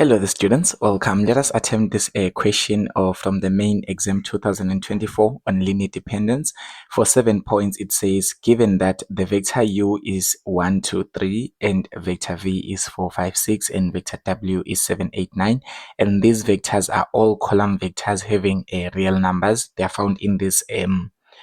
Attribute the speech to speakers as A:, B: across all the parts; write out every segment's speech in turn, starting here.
A: Hello, the students. Welcome. Let us attempt this question from the main exam 2024 on linear dependence. For 7 points, it says, given that the vector u is 1, 2, 3, and vector v is 4, 5, 6, and vector w is 7, 8, 9, and these vectors are all column vectors having real numbers. They are found in this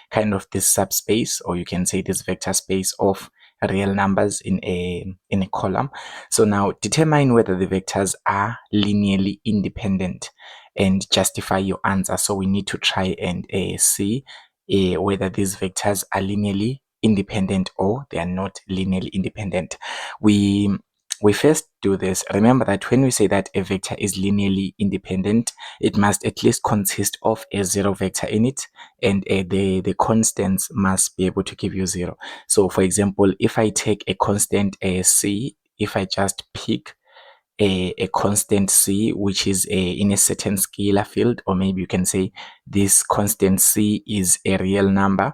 A: kind of this subspace, or you can say this vector space of real numbers in a column. So now determine whether the vectors are linearly independent and justify your answer. So we need to try and see whether these vectors are linearly independent or they are not linearly independent. We first do this. Remember that when we say that a vector is linearly independent, it must at least consist of a zero vector in it, and the constants must be able to give you zero. So for example, if I take a constant c, if I just pick a constant c which is in a certain scalar field, or maybe you can say this constant c is a real number,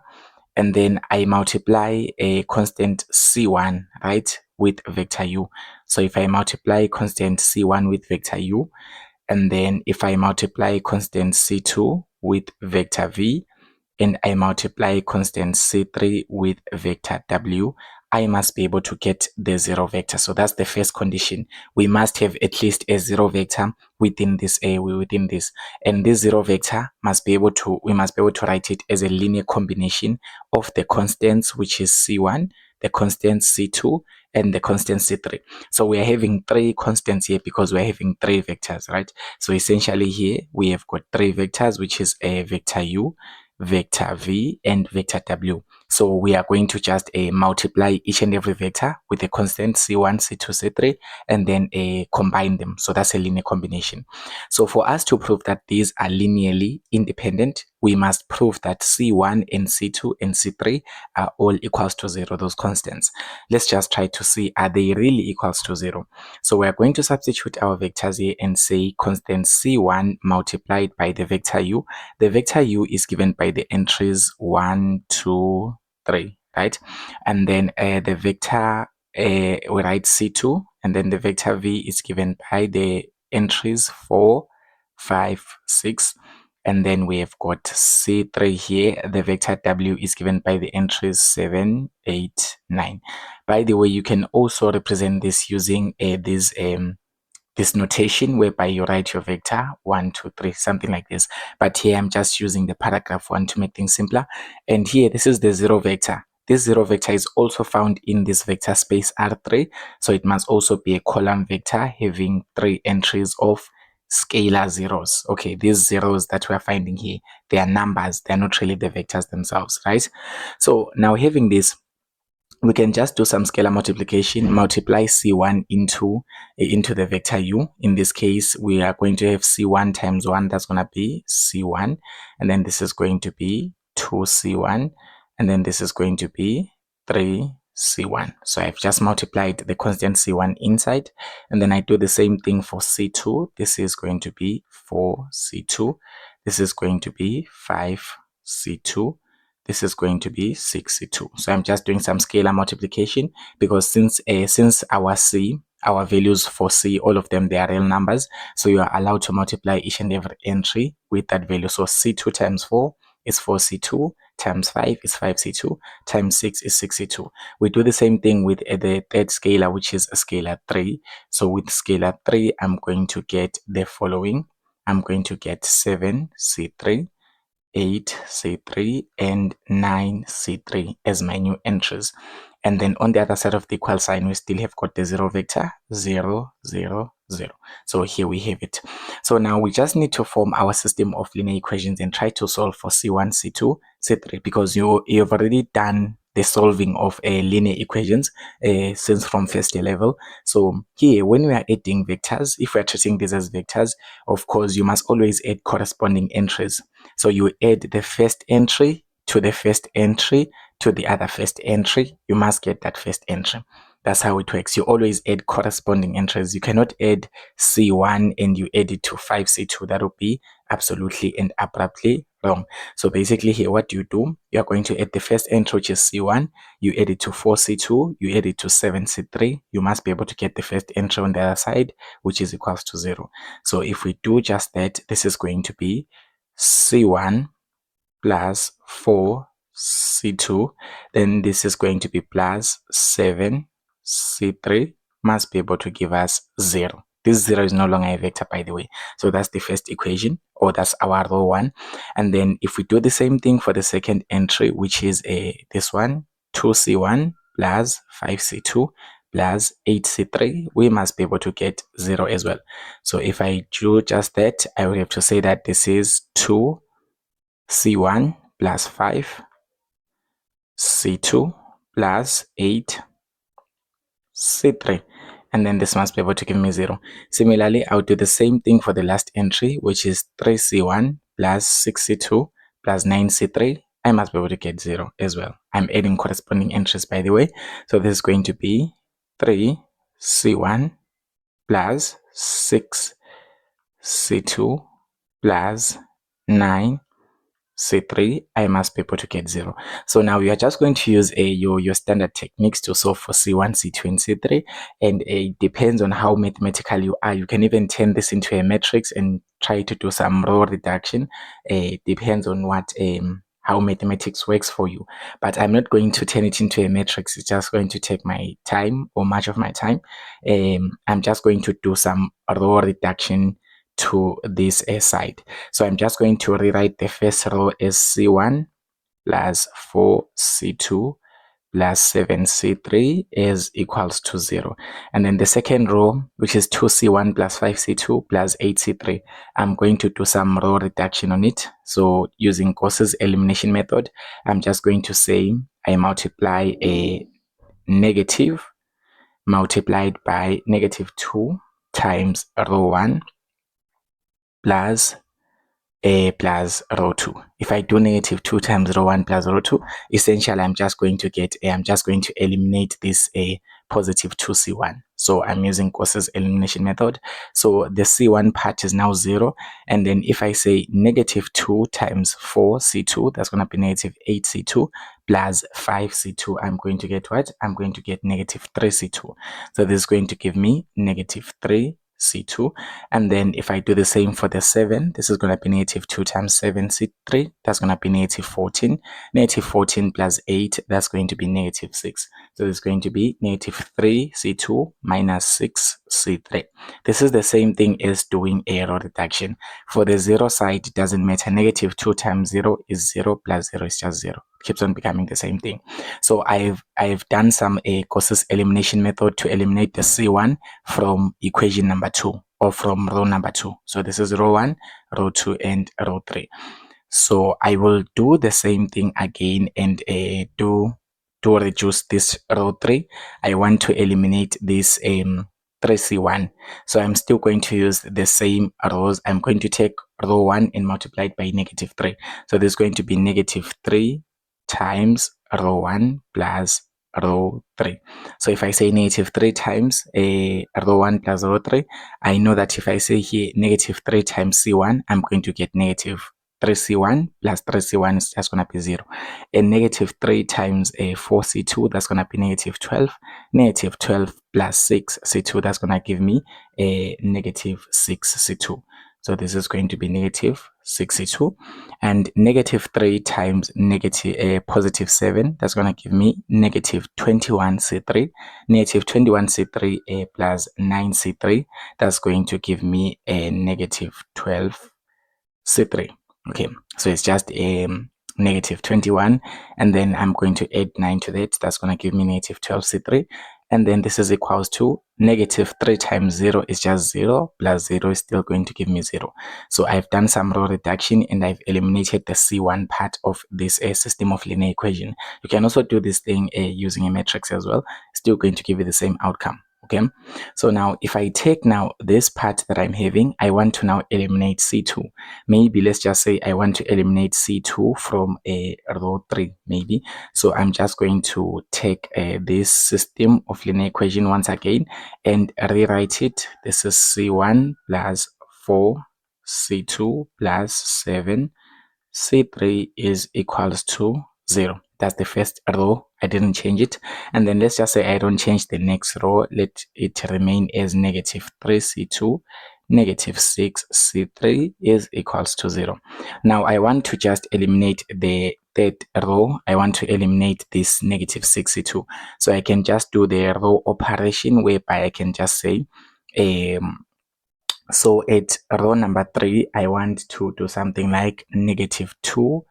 A: and then I multiply a constant c1, right, with vector u. So if I multiply constant c1 with vector u, and then if I multiply constant c2 with vector v, and I multiply constant c3 with vector w, I must be able to get the zero vector. So that's the first condition. We must have at least a zero vector within this and this zero vector must be able to, we must be able to write it as a linear combination of the constants, which is c1, the constant c2, and the constant c3. So we are having three constants here because we're having three vectors, right? So essentially here we have got three vectors, which is a vector u, vector v, and vector w. So we are going to just multiply each and every vector with a constant c1, c2, c3, and then combine them. So that's a linear combination. So for us to prove that these are linearly independent, we must prove that c1 and c2 and c3 are all equals to zero, those constants. Let's just try to see, are they really equals to zero? So we are going to substitute our vectors here and say constant c1 multiplied by the vector u. The vector u is given by the entries 1, 2, 3, right? And then the vector, we write c2, and then the vector v is given by the entries 4, 5, 6, and then we have got c3 here. The vector w is given by the entries 7, 8, 9. By the way, you can also represent this using this notation whereby you write your vector 1, 2, 3, something like this. But here I'm just using the paragraph one to make things simpler. And here, this is the zero vector. This zero vector is also found in this vector space R3. So it must also be a column vector having 3 entries of scalar zeros. Okay, these zeros that we're finding here, they are numbers. They're not really the vectors themselves, right? So now having this, we can just do some scalar multiplication, multiply c1 into the vector u. In this case, we are going to have c1 times 1, that's going to be c1, and then this is going to be 2c1, and then this is going to be 3c1. So I've just multiplied the constant c1 inside, and then I do the same thing for c2. This is going to be 4c2, this is going to be 5c2, this is going to be 62. So I'm just doing some scalar multiplication because since our values for c, all of them, they are real numbers, so you are allowed to multiply each and every entry with that value. So c2 times 4 is 4c2, times 5 is 5c2, times 6 is 62. We do the same thing with the third scalar, which is a scalar 3. So with scalar 3, I'm going to get the following. I'm going to get 7c3, 8c3, and 9c3 as my new entries. And then on the other side of the equal sign, we still have got the zero vector 0, 0, 0. So here we have it. So now we just need to form our system of linear equations and try to solve for c1, c2, c3, because you've already done the solving of linear equations since from first year level. So here, when we are adding vectors, if we are treating these as vectors, of course, you must always add corresponding entries. So you add the first entry to the first entry to the other first entry. You must get that first entry. That's how it works. You always add corresponding entries. You cannot add c1 and you add it to 5c2. That would be absolutely and abruptly wrong. So basically here, what you do, you are going to add the first entry, which is C1, you add it to 4C2, you add it to 7C3. You must be able to get the first entry on the other side, which is equals to 0. So if we do just that, this is going to be C1 plus 4C2, then this is going to be plus 7C3, must be able to give us 0. This 0 is no longer a vector, by the way. So that's the first equation, or that's our row 1. And then if we do the same thing for the second entry, which is this one, 2C1 plus 5C2 plus 8C3, we must be able to get 0 as well. So if I do just that, I will have to say that this is 2C1 plus 5, C2 plus 8, C3, and then this must be able to give me 0. Similarly, I'll do the same thing for the last entry, which is 3C1 plus 6C2 plus 9C3. I must be able to get 0 as well. I'm adding corresponding entries, by the way. So this is going to be 3C1 plus 6C2 plus 9C3. I must be able to get 0. So now we are just going to use your standard techniques to solve for C1, C2, and C3, and it depends on how mathematical you are. You can even turn this into a matrix and try to do some row reduction. It depends on what how mathematics works for you, but I'm not going to turn it into a matrix. It's just going to take my time, or much of my time. I'm just going to do some row reduction to this side. So I'm just going to rewrite the first row as C1 plus 4C2 plus 7C3 is equals to 0. And then the second row, which is 2C1 plus 5C2 plus 8C3, I'm going to do some row reduction on it. So using Gauss's elimination method, I'm just going to say I multiply a negative multiplied by -2 times row 1 plus plus row 2. If I do -2 times row 1 plus row 2, essentially I'm just going to eliminate this positive 2C1. So I'm using Gauss's elimination method. So the C1 part is now 0. And then if I say -2 times 4C2, that's going to be -8C2 plus 5C2, I'm going to get what? I'm going to get -3C2. So this is going to give me -3C2. And then if I do the same for the 7, this is going to be -2 times 7C3, that's going to be -14. -14 plus 8, that's going to be -6. So it's going to be -3C2 minus 6C3. This is the same thing as doing a row reduction. For the 0 side, it doesn't matter. -2 times 0 is 0 plus 0 is just 0. It keeps on becoming the same thing. So I've done some Gauss's elimination method to eliminate the C1 from equation number 2, or from row number 2. So this is row 1, row 2, and row 3. So I will do the same thing again and to reduce this row 3. I want to eliminate this 3C1. So I'm still going to use the same rows. I'm going to take row 1 and multiply it by -3. So this is going to be -3 times row 1 plus row 3. So if I say -3 times row 1 plus row 3, I know that if I say here -3 times C1, I'm going to get -3C1 plus 3C1 is just going to be 0. And -3 times 4C2, that's going to be -12. -12 plus 6C2, that's going to give me a -6C2. So this is going to be -6C2, and -3 times positive 7, that's going to give me -21C3. -21C3 plus 9C3, that's going to give me a -12C3. Okay, so it's just -21, and then I'm going to add 9 to that. That's going to give me -12C3. And then this is equals to -3 times 0 is just 0, plus 0 is still going to give me 0. So I've done some row reduction and I've eliminated the C1 part of this system of linear equation. You can also do this thing using a matrix as well. Still going to give you the same outcome. Okay, so now if I take now this part that I'm having, I want to now eliminate C2. Maybe let's just say I want to eliminate C2 from row 3, maybe. So I'm just going to take this system of linear equation once again and rewrite it. This is C1 plus 4, C2 plus 7, C3 is equals to 0. That's the first row. I didn't change it. And then let's just say I don't change the next row. Let it remain as negative 3C2. Negative 6C3 is equals to 0. Now I want to just eliminate the third row. I want to eliminate this negative 6C2. So I can just do the row operation whereby I can just say, so at row number 3, I want to do something like negative 2,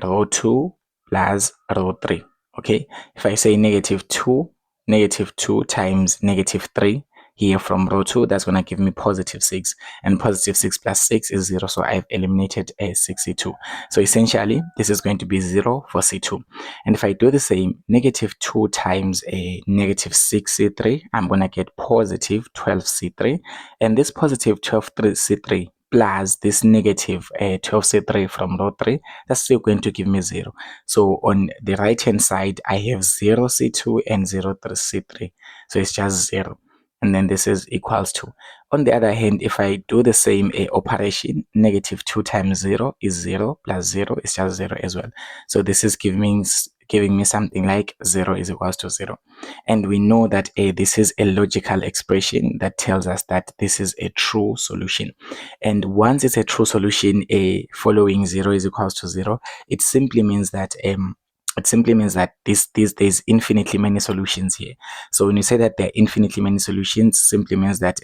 A: row 2 plus row 3. Okay, if I say negative 2 times negative 3 here from row 2, that's going to give me positive 6, and positive 6 plus 6 is 0, so I've eliminated a 6C2. So essentially this is going to be 0 for C2. And if I do the same, negative 2 times a negative 6C3, I'm going to get positive 12C3, and this positive 12C3 plus this negative 12C3 from row 3, that's still going to give me 0. So on the right hand side, I have 0C2 and 0C3. So it's just 0. And then this is equals to. On the other hand, if I do the same operation, negative 2 times 0 is 0, plus 0 is just 0 as well. So this is giving me something like 0 is equals to 0. And we know that this is a logical expression that tells us that this is a true solution. And once it's a true solution, following 0 is equals to 0, it simply means that there's infinitely many solutions here. So when you say that there are infinitely many solutions, simply means that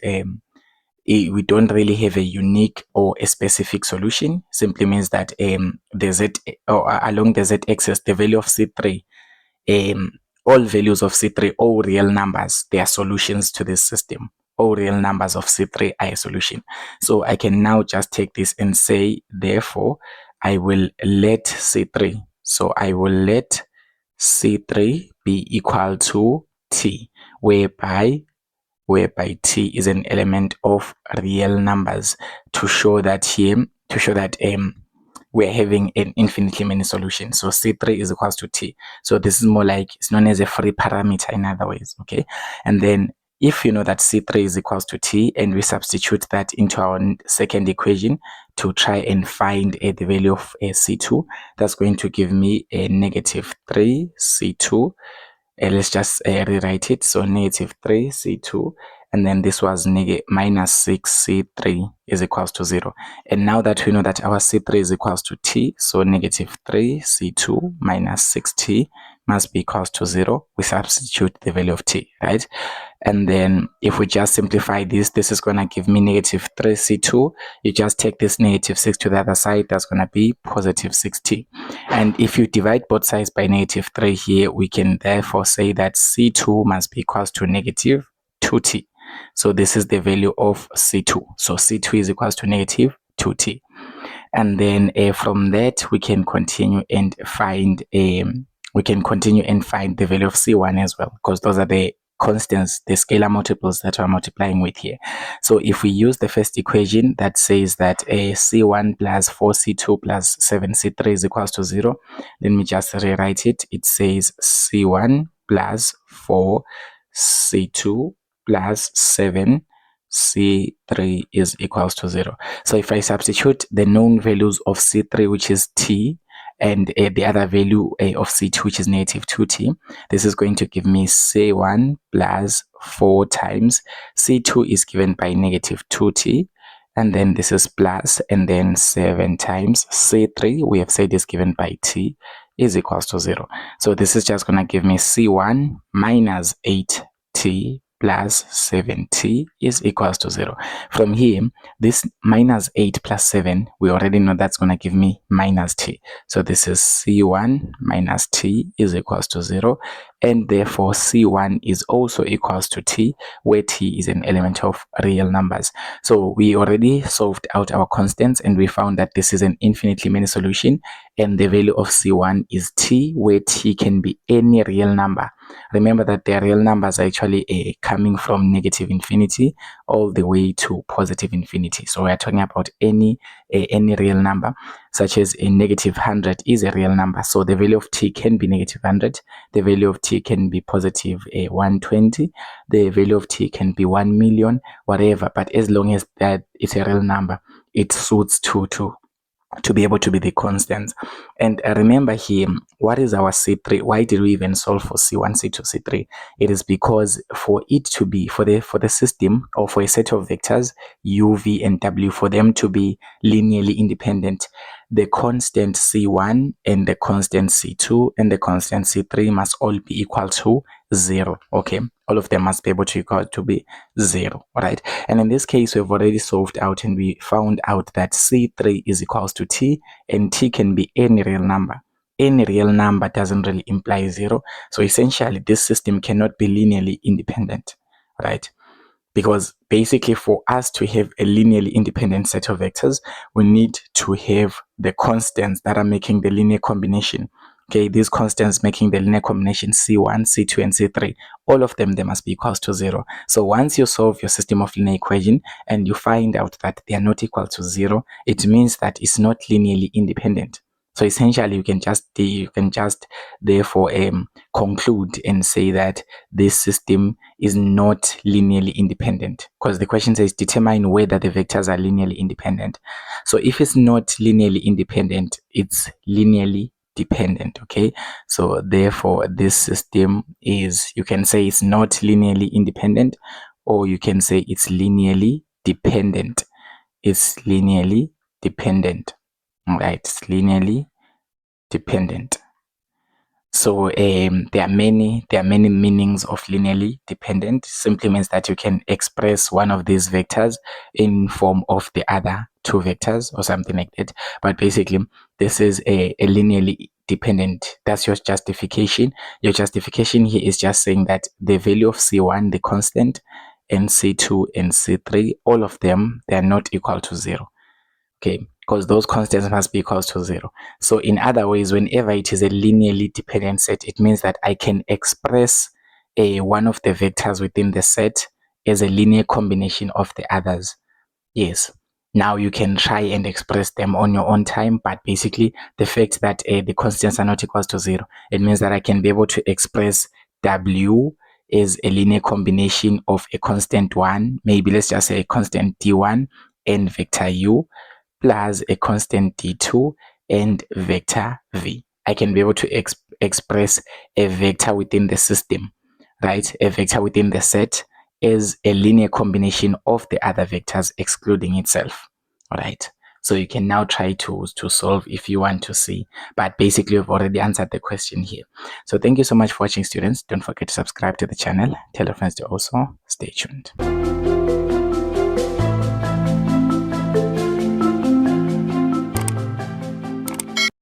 A: we don't really have a unique or a specific solution. Simply means that the z, or along the z-axis, the value of C3, all values of C3, all real numbers, they are solutions to this system. All real numbers of C3 are a solution. So I can now just take this and say, therefore, I will let C3. So I will let C3 be equal to T, whereby T is an element of real numbers, to show that we're having an infinitely many solutions. So C3 is equals to T. So this is more like, it's known as a free parameter in other ways. Okay. And then if you know that C3 is equals to T, and we substitute that into our second equation to try and find the value of C2, that's going to give me a negative 3C2. Let's just rewrite it. So negative 3C2, and then this was minus 6C3 is equals to 0. And now that we know that our C3 is equals to T, so negative 3C2 minus 6T must be equals to 0. We substitute the value of T, right? And then if we just simplify this is going to give me negative 3C2. You just take this negative 6 to the other side, that's going to be positive 6T. And if you divide both sides by negative 3 here, we can therefore say that C2 must be equals to negative 2T. So this is the value of C2. So C2 is equals to negative 2T. And then from that, we can continue and find the value of C1 as well, because those are the constants, the scalar multiples that we're multiplying with here. So if we use the first equation that says that C1 plus 4C2 plus 7C3 is equals to 0, let me just rewrite it. It says C1 plus 4C2 plus 7C3 is equals to 0. So if I substitute the known values of C3, which is T, and the other value of C2, which is negative 2T, this is going to give me C1 plus 4 times C2 is given by negative 2T, and then this is plus, and then 7 times C3, we have said is given by T, is equals to 0. So this is just going to give me C1 minus 8T plus 7T is equals to 0. From here, this minus 8 plus 7, we already know that's going to give me minus T. So this is C1 minus T is equals to 0. And therefore, C1 is also equals to T, where T is an element of real numbers. So we already solved out our constants, and we found that this is an infinitely many solution, and the value of C1 is T, where T can be any real number. Remember that the real numbers are actually coming from negative infinity all the way to positive infinity. So we're talking about any real number, such as a negative 100 is a real number. So the value of T can be negative 100. The value of T can be positive 120. The value of T can be 1 million, whatever. But as long as that it's a real number, it suits to to be able to be the constants. And remember here, what is our C3? Why did we even solve for C1, C2, C3? It is because for it to be, for the system, or for a set of vectors, U, V, and W, for them to be linearly independent, the constant C1 and the constant C2 and the constant C3 must all be equal to 0. Okay, all of them must be able to equal to be 0. All right, and in this case we've already solved out and we found out that C3 is equals to T, and T can be any real number. Any real number doesn't really imply 0, so essentially this system cannot be linearly independent, right? Because basically for us to have a linearly independent set of vectors, we need to have the constants that are making the linear combination. Okay, these constants making the linear combination C1, C2, and C3, all of them, they must be equals to 0. So once you solve your system of linear equation and you find out that they are not equal to 0, it means that it's not linearly independent. So essentially, you can just therefore conclude and say that this system is not linearly independent, because the question says determine whether the vectors are linearly independent. So if it's not linearly independent, it's linearly dependent. Okay, so therefore this system is, you can say it's not linearly independent, or you can say it's linearly dependent. It's linearly dependent. All right, it's linearly dependent. So there are many meanings of linearly dependent. Simply means that you can express one of these vectors in form of the other two vectors or something like that. But basically, this is a linearly dependent. That's your justification. Your justification here is just saying that the value of C1, the constant, and C2 and C3, all of them, they are not equal to 0. Okay, because those constants must be equal to 0. So in other ways, whenever it is a linearly dependent set, it means that I can express one of the vectors within the set as a linear combination of the others. Yes. Now you can try and express them on your own time, but basically the fact that the constants are not equal to 0, it means that I can be able to express W as a linear combination of a constant 1, maybe let's just say a constant D1 and vector U, plus a constant D2 and vector V. I can be able to express a vector within the system, right? A vector within the set is a linear combination of the other vectors excluding itself. All right. So you can now try to solve if you want to see, but basically we've already answered the question here. So thank you so much for watching, students. Don't forget to subscribe to the channel. Tell your friends to also stay tuned.